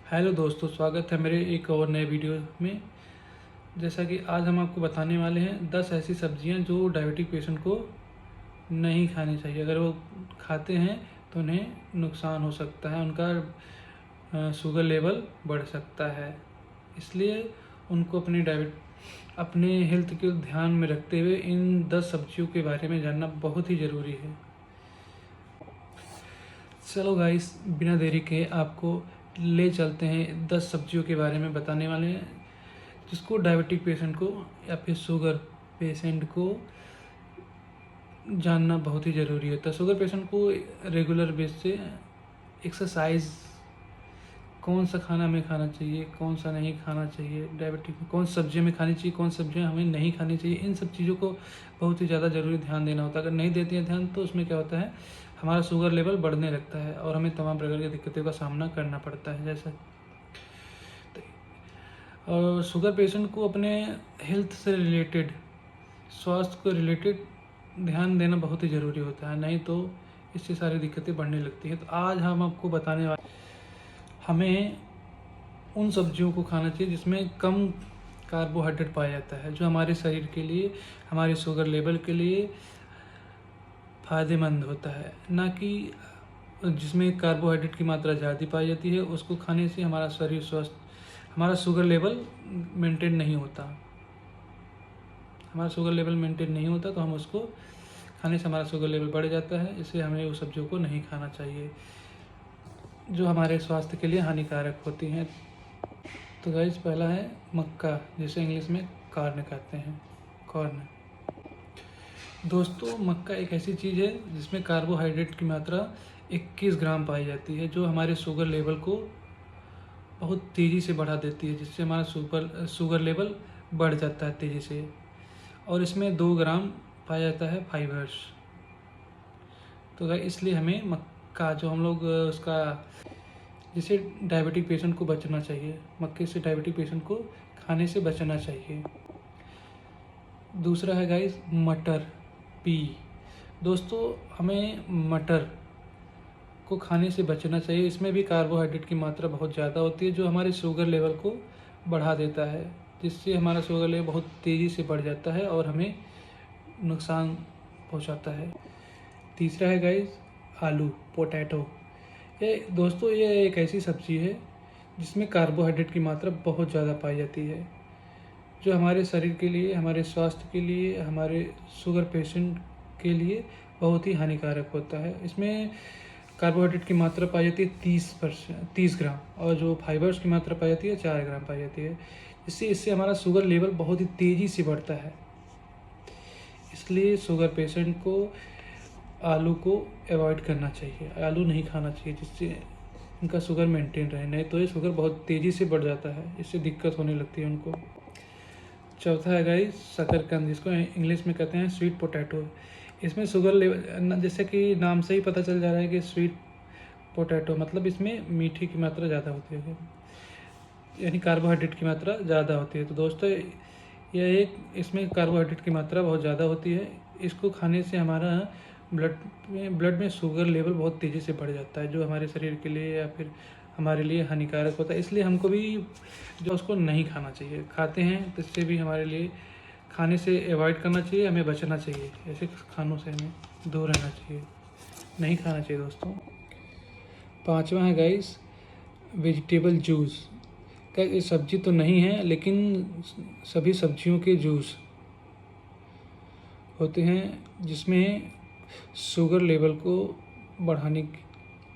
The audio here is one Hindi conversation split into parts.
हेलो दोस्तों, स्वागत है मेरे एक और नए वीडियो में। जैसा कि आज हम आपको बताने वाले हैं 10 ऐसी सब्जियां जो डायबिटिक पेशेंट को नहीं खानी चाहिए। अगर वो खाते हैं तो उन्हें नुकसान हो सकता है, उनका शुगर लेवल बढ़ सकता है। इसलिए उनको अपने हेल्थ को ध्यान में रखते हुए इन 10 सब्जियों के बारे में जानना बहुत ही ज़रूरी है। चलो गाइस, बिना देरी के आपको ले चलते हैं 10 सब्जियों के बारे में बताने वाले हैं जिसको डायबिटिक पेशेंट को या फिर शुगर पेशेंट को जानना बहुत ही ज़रूरी होता है। शुगर पेशेंट को रेगुलर बेस से एक्सरसाइज, कौन सा खाना हमें खाना चाहिए, कौन सा नहीं खाना चाहिए, डायबिटिक में कौन सब्जियां हमें खानी चाहिए, कौन सब्जियां हमें नहीं खानी चाहिए, इन सब चीज़ों को बहुत ही ज़्यादा ज़रूरी ध्यान देना होता है। अगर नहीं देते हैं ध्यान तो उसमें क्या होता है, हमारा शुगर लेवल बढ़ने लगता है और हमें तमाम प्रकार की दिक्कतों का सामना करना पड़ता है। जैसा और शुगर पेशेंट को अपने हेल्थ से रिलेटेड, स्वास्थ्य को रिलेटेड ध्यान देना बहुत ही ज़रूरी होता है, नहीं तो इससे सारी दिक्कतें बढ़ने लगती हैं। तो आज हम आपको बताने वाले, हमें उन सब्जियों को खाना चाहिए जिसमें कम कार्बोहाइड्रेट पाया जाता है, जो हमारे शरीर के लिए, हमारे शुगर लेवल के लिए फ़ायदेमंद होता है। ना कि जिसमें कार्बोहाइड्रेट की मात्रा ज़्यादा पाई जाती है, उसको खाने से हमारा शरीर स्वस्थ, हमारा शुगर लेवल मेंटेन नहीं होता। हमारा शुगर लेवल मेंटेन नहीं होता तो हम उसको खाने से हमारा शुगर लेवल बढ़ जाता है। इसलिए हमें उस सब्जियों को नहीं खाना चाहिए जो हमारे स्वास्थ्य के लिए हानिकारक होती हैं। तो गाइस, पहला है मक्का, जिसे इंग्लिश में कॉर्न कहते हैं, कॉर्न। दोस्तों, मक्का एक ऐसी चीज़ है जिसमें कार्बोहाइड्रेट की मात्रा 21 ग्राम पाई जाती है, जो हमारे शुगर लेवल को बहुत तेज़ी से बढ़ा देती है, जिससे हमारा शुगर लेवल बढ़ जाता है तेज़ी से। और इसमें 2 ग्राम पाया जाता है फाइबर्स। तो गाइस, इसलिए हमें मक्का, जो हम लोग उसका, जिसे डायबिटिक पेशेंट को बचना चाहिए, मक्के से डायबिटिक पेशेंट को खाने से बचना चाहिए। दूसरा है गाइस मटर, पी। दोस्तों, हमें मटर को खाने से बचना चाहिए। इसमें भी कार्बोहाइड्रेट की मात्रा बहुत ज़्यादा होती है, जो हमारे शुगर लेवल को बढ़ा देता है, जिससे हमारा शुगर लेवल बहुत तेज़ी से बढ़ जाता है और हमें नुकसान पहुंचाता है। तीसरा है गाइस आलू, पोटैटो। ये एक ऐसी सब्ज़ी है जिसमें कार्बोहाइड्रेट की मात्रा बहुत ज़्यादा पाई जाती है, जो हमारे शरीर के लिए, हमारे स्वास्थ्य के लिए, हमारे शुगर पेशेंट के लिए बहुत ही हानिकारक होता है। इसमें कार्बोहाइड्रेट की मात्रा पाई जाती है 30 ग्राम, और जो फाइबर्स की मात्रा पाई जाती है 4 ग्राम पाई जाती है। इससे हमारा शुगर लेवल बहुत ही तेज़ी से बढ़ता है। इसलिए शुगर पेशेंट को आलू को अवॉइड करना चाहिए, आलू नहीं खाना चाहिए, जिससे इनका शुगर मेंटेन रहे। नहीं तो ये शुगर बहुत तेज़ी से बढ़ जाता है, इससे दिक्कत होने लगती है उनको। चौथा है गाइस शकरकंद, जिसको इंग्लिश में कहते हैं स्वीट पोटैटो। इसमें शुगर लेवल, जैसे कि नाम से ही पता चल जा रहा है कि स्वीट पोटैटो, मतलब इसमें मीठी की मात्रा ज़्यादा होती है, यानी कार्बोहाइड्रेट की मात्रा ज़्यादा होती है। तो दोस्तों, इसमें कार्बोहाइड्रेट की मात्रा बहुत ज़्यादा होती है। इसको खाने से हमारा ब्लड में शुगर लेवल बहुत तेज़ी से बढ़ जाता है, जो हमारे शरीर के लिए या फिर हमारे लिए हानिकारक होता है। इसलिए हमको भी जो उसको नहीं खाना चाहिए, खाते हैं तो इससे भी हमारे लिए खाने से अवॉइड करना चाहिए, हमें बचना चाहिए, ऐसे खानों से हमें दूर रहना चाहिए, नहीं खाना चाहिए दोस्तों। पांचवा है गाइस वेजिटेबल जूस। क्या ये सब्जी तो नहीं है, लेकिन सभी सब्जियों के जूस होते हैं जिसमें शुगर लेवल को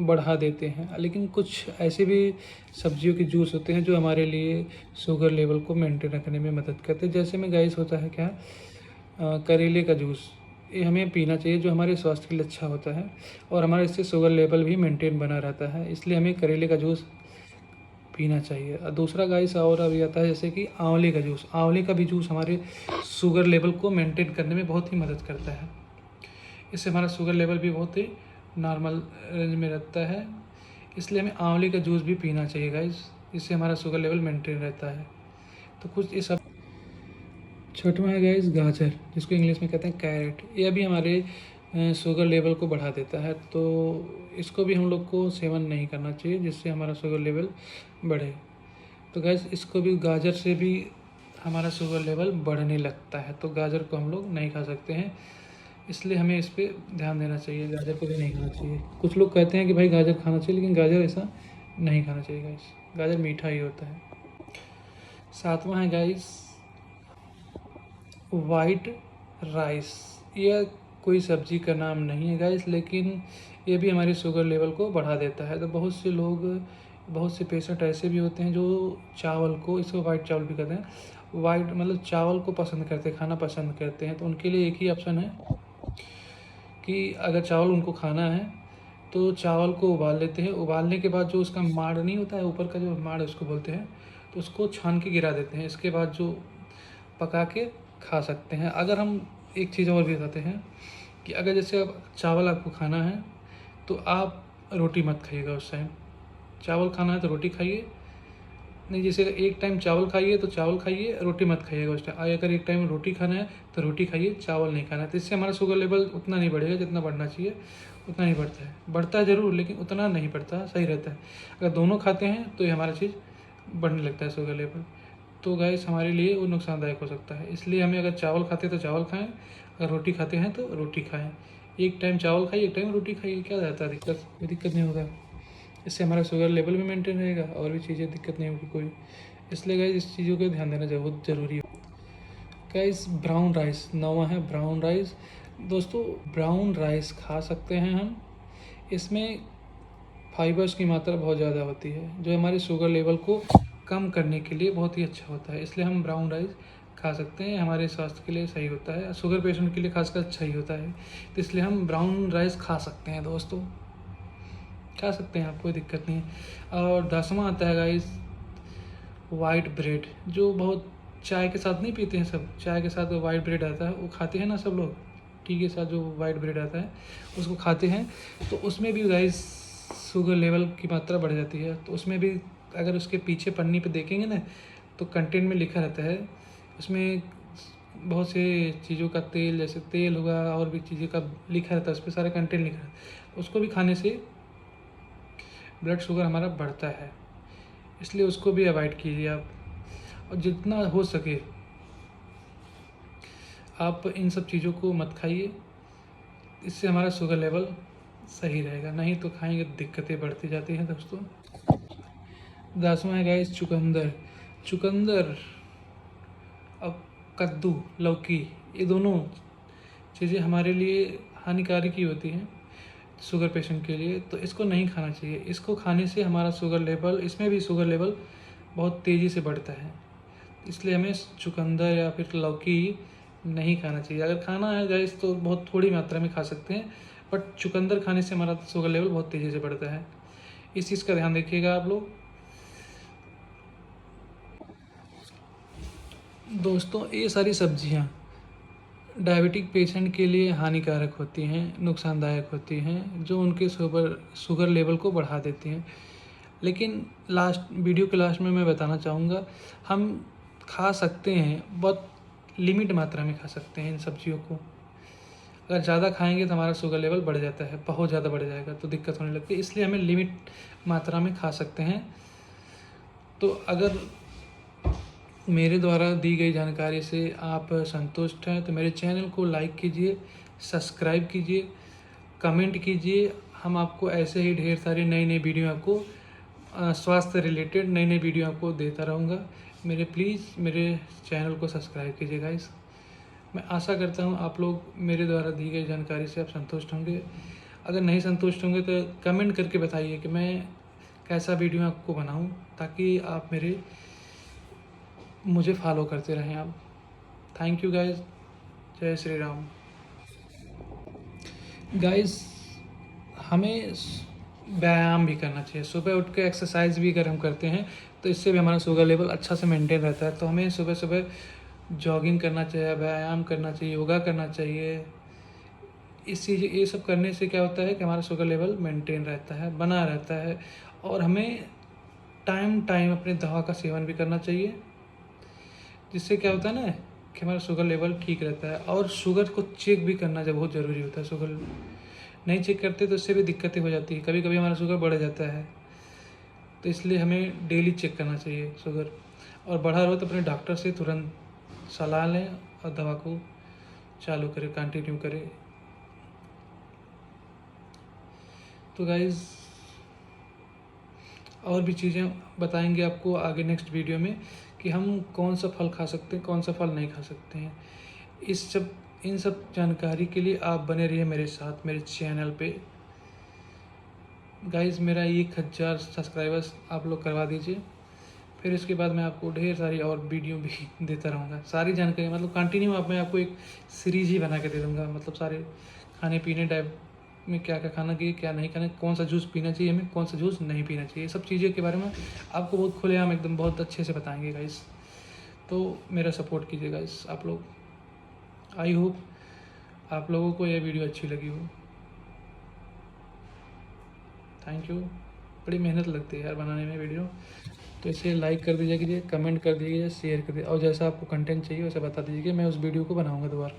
बढ़ा देते हैं। लेकिन कुछ ऐसे भी सब्जियों के जूस होते हैं जो हमारे लिए शुगर लेवल को मेंटेन रखने में मदद करते हैं। जैसे में गाइस होता है क्या, करेले का जूस, ये हमें पीना चाहिए, जो हमारे स्वास्थ्य के लिए अच्छा होता है और हमारे इससे शुगर लेवल भी मेंटेन बना रहता है। इसलिए हमें करेले का जूस पीना चाहिए। और दूसरा गाइस और अभी आता है जैसे कि आंवले का जूस। आंवले का भी जूस हमारे शुगर लेवल को मेंटेन करने में बहुत ही मदद करता है। इससे हमारा शुगर लेवल भी बहुत ही नॉर्मल रेंज में रहता है। इसलिए हमें आंवले का जूस भी पीना चाहिए गाइस, इससे हमारा शुगर लेवल मेंटेन रहता है। तो कुछ ये सब। छठवां है गाइस गाजर, जिसको इंग्लिश में कहते हैं कैरेट। यह भी हमारे शुगर लेवल को बढ़ा देता है। तो इसको भी हम लोग को सेवन नहीं करना चाहिए जिससे हमारा शुगर लेवल बढ़े। तो गैस इसको भी, गाजर से भी हमारा शुगर लेवल बढ़ने लगता है, तो गाजर को हम लोग नहीं खा सकते हैं। इसलिए हमें इस पे ध्यान देना चाहिए, गाजर को भी नहीं खाना चाहिए। कुछ लोग कहते हैं कि भाई गाजर खाना चाहिए, लेकिन गाजर ऐसा नहीं खाना चाहिए गाइस, गाजर मीठा ही होता है। सातवां है गाइस वाइट राइस। यह कोई सब्जी का नाम नहीं है गाइस, लेकिन ये भी हमारे शुगर लेवल को बढ़ा देता है। तो बहुत से लोग, बहुत से पेशेंट ऐसे भी होते हैं जो चावल को, इसको वाइट चावल भी कहते हैं, वाइट मतलब चावल को पसंद करते हैं, खाना पसंद करते हैं। तो उनके लिए एक ही ऑप्शन है कि अगर चावल उनको खाना है तो चावल को उबाल लेते हैं। उबालने के बाद जो उसका माड़ नहीं होता है, ऊपर का जो माड़ उसको बोलते हैं, तो उसको छान के गिरा देते हैं। इसके बाद जो पका के खा सकते हैं। अगर हम एक चीज़ और भी बताते हैं कि अगर जैसे अब चावल आपको खाना है तो आप रोटी मत खाइएगा उस टाइम। चावल खाना है तो रोटी खाइए, नहीं जैसे एक टाइम चावल खाइए तो चावल खाइए, रोटी मत खाइएगा उस टाइम। अगर एक टाइम रोटी खाना है तो रोटी खाइए, चावल नहीं खाना है। तो इससे हमारा शुगर लेवल उतना नहीं बढ़ेगा जितना बढ़ना चाहिए, उतना नहीं बढ़ता है। बढ़ता है ज़रूर, लेकिन उतना नहीं बढ़ता, सही रहता है। अगर दोनों खाते हैं तो ये हमारा चीज़ बढ़ने लगता है शुगर लेवल। तो गाइस हमारे लिए वो नुकसानदायक हो सकता है। इसलिए हमें अगर चावल खाते हैं तो चावल खाएँ, अगर रोटी खाते हैं तो रोटी खाएँ। एक टाइम चावल खाइए, एक टाइम रोटी खाइए, क्या रहता है दिक्कत? कोई दिक्कत नहीं होगा। इससे हमारा शुगर लेवल भी मेंटेन रहेगा और भी चीज़ें दिक्कत नहीं होगी कोई। इसलिए गाइस इस चीज़ों का ध्यान देना बहुत ज़रूरी है। गाइस ब्राउन राइस, नौवां है ब्राउन राइस। दोस्तों ब्राउन राइस खा सकते हैं हम, इसमें फाइबर्स की मात्रा बहुत ज़्यादा होती है जो हमारे शुगर लेवल को कम करने के लिए बहुत ही अच्छा होता है। इसलिए हम ब्राउन राइस खा सकते हैं, हमारे स्वास्थ्य के लिए सही होता है, शुगर पेशेंट के लिए खासकर अच्छा ही होता है। तो इसलिए हम ब्राउन राइस खा सकते हैं दोस्तों, खा सकते हैं, आप कोई दिक्कत नहीं है। और 10वां आता है गाइस वाइट ब्रेड, जो बहुत चाय के साथ नहीं पीते हैं सब, चाय के साथ वाइट ब्रेड आता है वो खाते हैं ना सब लोग, टी के साथ जो वाइट ब्रेड आता है उसको खाते हैं। तो उसमें भी गाइस शुगर लेवल की मात्रा बढ़ जाती है। तो उसमें भी अगर उसके पीछे पन्नी पे देखेंगे ना तो कंटेंट में लिखा रहता है, उसमें बहुत से चीज़ों का तेल, जैसे तेल होगा और भी चीज़ों का लिखा रहता है, उस पर सारा कंटेंट लिखा रहता है। उसको भी खाने से ब्लड शुगर हमारा बढ़ता है, इसलिए उसको भी अवॉइड कीजिए आप। और जितना हो सके आप इन सब चीज़ों को मत खाइए, इससे हमारा शुगर लेवल सही रहेगा। नहीं तो खाएंगे तो दिक्कतें बढ़ती जाती हैं दोस्तों। 10वां है गाइस चुकंदर। चुकंदर और कद्दू, लौकी, ये दोनों चीज़ें हमारे लिए हानिकारक ही होती हैं शुगर पेशेंट के लिए। तो इसको नहीं खाना चाहिए। इसको खाने से हमारा शुगर लेवल, इसमें भी शुगर लेवल बहुत तेज़ी से बढ़ता है। इसलिए हमें चुकंदर या फिर लौकी नहीं खाना चाहिए। अगर खाना है गाइस तो बहुत थोड़ी मात्रा में खा सकते हैं, बट चुकंदर खाने से हमारा शुगर लेवल बहुत तेज़ी से बढ़ता है। इस चीज़ का ध्यान रखिएगा आप लोग। दोस्तों ये सारी सब्जियां डायबिटिक पेशेंट के लिए हानिकारक होती हैं, नुकसानदायक होती हैं, जो उनके शुगर लेवल को बढ़ा देती हैं। लेकिन लास्ट वीडियो के लास्ट में मैं बताना चाहूँगा, हम खा सकते हैं, बहुत लिमिट मात्रा में खा सकते हैं इन सब्जियों को। अगर ज़्यादा खाएंगे तो हमारा शुगर लेवल बढ़ जाता है, बहुत ज़्यादा बढ़ जाएगा तो दिक्कत होने लगती है। इसलिए हमें लिमिट मात्रा में खा सकते हैं। तो अगर मेरे द्वारा दी गई जानकारी से आप संतुष्ट हैं तो मेरे चैनल को लाइक कीजिए, सब्सक्राइब कीजिए, कमेंट कीजिए। हम आपको ऐसे ही ढेर सारी नई नई वीडियो आपको स्वास्थ्य रिलेटेड नई नई वीडियो आपको देता रहूँगा। प्लीज़ मेरे चैनल को सब्सक्राइब कीजिए गाइस। मैं आशा करता हूँ आप लोग मेरे द्वारा दी गई जानकारी से आप संतुष्ट होंगे। अगर नहीं संतुष्ट होंगे तो कमेंट करके बताइए कि मैं कैसा वीडियो आपको बनाऊँ, ताकि आप मुझे फॉलो करते रहें आप। थैंक यू गाइस, जय श्री राम। गाइस हमें व्यायाम भी करना चाहिए। सुबह उठ के एक्सरसाइज भी अगर हम करते हैं तो इससे भी हमारा शुगर लेवल अच्छा से मेंटेन रहता है। तो हमें सुबह सुबह जॉगिंग करना चाहिए, व्यायाम करना चाहिए, योगा करना चाहिए। ये सब करने से क्या होता है कि हमारा शुगर लेवल मेंटेन रहता है, बना रहता है। और हमें टाइम टाइम अपने दवा का सेवन भी करना चाहिए, जिससे क्या होता है ना कि हमारा शुगर लेवल ठीक रहता है। और शुगर को चेक भी करना जब बहुत ज़रूरी होता है। शुगर नहीं चेक करते तो इससे भी दिक्कतें हो जाती है, कभी कभी हमारा शुगर बढ़ जाता है। तो इसलिए हमें डेली चेक करना चाहिए शुगर। और बढ़ा रहो तो अपने डॉक्टर से तुरंत सलाह लें और दवा को चालू करें, कंटिन्यू करें। तो गाइज़ और भी चीज़ें बताएंगे आपको आगे नेक्स्ट वीडियो में कि हम कौन सा फल खा सकते हैं, कौन सा फल नहीं खा सकते हैं। इन सब जानकारी के लिए आप बने रहिए मेरे साथ मेरे चैनल पे। गाइज़ मेरा 1000 सब्सक्राइबर्स आप लोग करवा दीजिए, फिर इसके बाद मैं आपको ढेर सारी और वीडियो भी देता रहूँगा। सारी जानकारी मतलब कंटिन्यू मैं आपको एक सीरीज ही बना के दे दूँगा। मतलब सारे खाने पीने टाइप में क्या क्या खाना चाहिए, क्या नहीं खाना, कौन सा जूस पीना चाहिए हमें, कौन सा जूस नहीं पीना चाहिए, सब चीज़ों के बारे में आपको बहुत खुलेआम एकदम बहुत अच्छे से बताएंगे गाइस। तो मेरा सपोर्ट कीजिए गाइस आप लोग। आई होप आप लोगों को यह वीडियो अच्छी लगी हो। Thank you. बड़ी मेहनत लगती है यार बनाने में वीडियो, तो इसे लाइक कर दीजिए, कमेंट कर दीजिए, शेयर कर दीजिए, और जैसा आपको कंटेंट चाहिए वैसे बता दीजिए, मैं उस वीडियो को बनाऊँगा दोबारा।